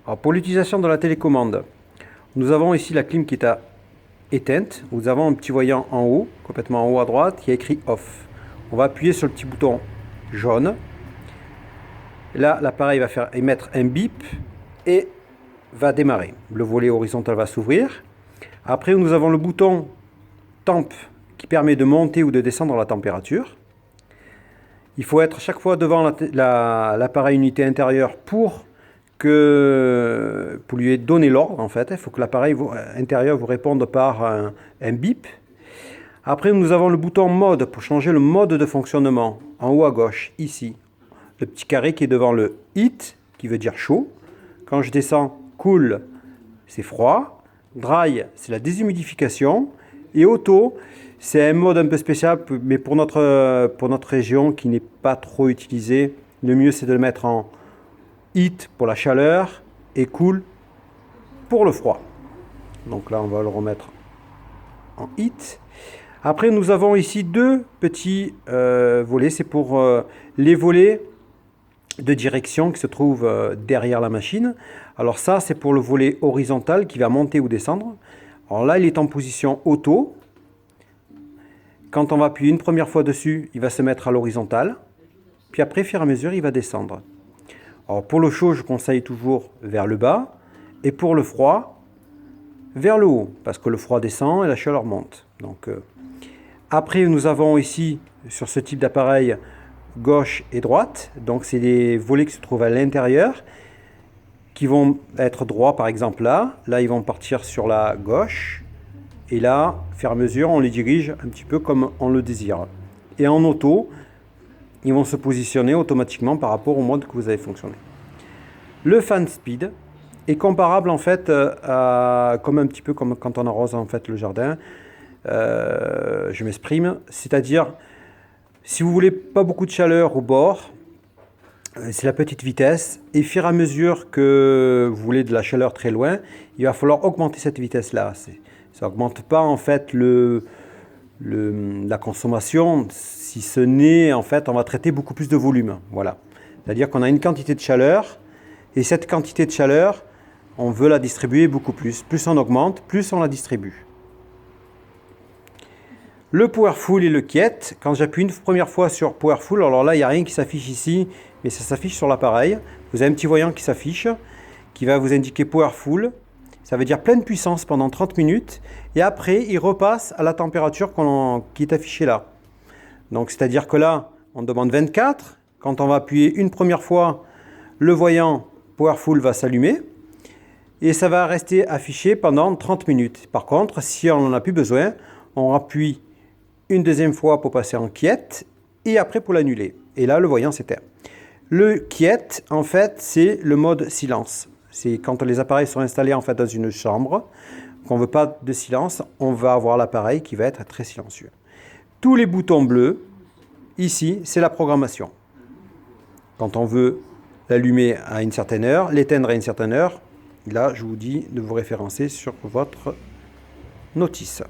Alors, pour l'utilisation de la télécommande, nous avons ici la clim qui est éteinte. Nous avons un petit voyant en haut, complètement en haut à droite, qui est écrit off. On va appuyer sur le petit bouton jaune. Là, l'appareil va faire émettre un bip et va démarrer. Le volet horizontal va s'ouvrir. Après, nous avons le bouton temp qui permet de monter ou de descendre la température. Il faut être chaque fois devant l'appareil unité intérieure pour lui donner l'ordre en fait. Il faut que l'appareil intérieur vous réponde par un bip. Après, nous avons le bouton mode pour changer le mode de fonctionnement en haut à gauche, ici. Le petit carré qui est devant le heat, qui veut dire chaud. Quand je descends, cool, c'est froid. Dry, c'est la déshumidification. Et auto, c'est un mode un peu spécial, mais pour notre région qui n'est pas trop utilisé, le mieux c'est de le mettre en heat pour la chaleur et cool pour le froid. Donc là, on va le remettre en heat. Après, nous avons ici deux petits volets. C'est pour les volets de direction qui se trouvent derrière la machine. Alors ça, c'est pour le volet horizontal qui va monter ou descendre. Alors là, il est en position auto. Quand on va appuyer une première fois dessus, il va se mettre à l'horizontale. Puis après, au fur et à mesure, il va descendre. Alors pour le chaud, je conseille toujours vers le bas. Et pour le froid, vers le haut. Parce que le froid descend et la chaleur monte. Donc, après, nous avons ici, sur ce type d'appareil, gauche et droite. Donc c'est des volets qui se trouvent à l'intérieur, qui vont être droits par exemple là. Là, ils vont partir sur la gauche. Et là, au fur et à mesure, on les dirige un petit peu comme on le désire. Et en auto, ils vont se positionner automatiquement par rapport au mode que vous avez fonctionné. Le fan speed est comparable en fait comme un petit peu comme quand on arrose en fait le jardin. Je m'exprime, c'est-à-dire si vous voulez pas beaucoup de chaleur au bord, c'est la petite vitesse. Et au fur et à mesure que vous voulez de la chaleur très loin, il va falloir augmenter cette vitesse-là. Ça n'augmente pas en fait la consommation, si ce n'est en fait on va traiter beaucoup plus de volume. Voilà. C'est-à-dire qu'on a une quantité de chaleur et cette quantité de chaleur, on veut la distribuer beaucoup plus. Plus on augmente, plus on la distribue. Le Powerful et le Quiet, quand j'appuie une première fois sur Powerful, alors là il n'y a rien qui s'affiche ici, mais ça s'affiche sur l'appareil. Vous avez un petit voyant qui s'affiche, qui va vous indiquer Powerful. Ça veut dire pleine puissance pendant 30 minutes. Et après, il repasse à la température qui est affichée là. Donc, c'est-à-dire que là, on demande 24. Quand on va appuyer une première fois, le voyant Powerful va s'allumer. Et ça va rester affiché pendant 30 minutes. Par contre, si on n'en a plus besoin, on appuie une deuxième fois pour passer en Quiet. Et après pour l'annuler. Et là, le voyant s'éteint. Le Quiet, en fait, c'est le mode silence. C'est quand les appareils sont installés en fait dans une chambre, qu'on ne veut pas de silence, on va avoir l'appareil qui va être très silencieux. Tous les boutons bleus, ici, c'est la programmation. Quand on veut l'allumer à une certaine heure, l'éteindre à une certaine heure, là, je vous dis de vous référencer sur votre notice.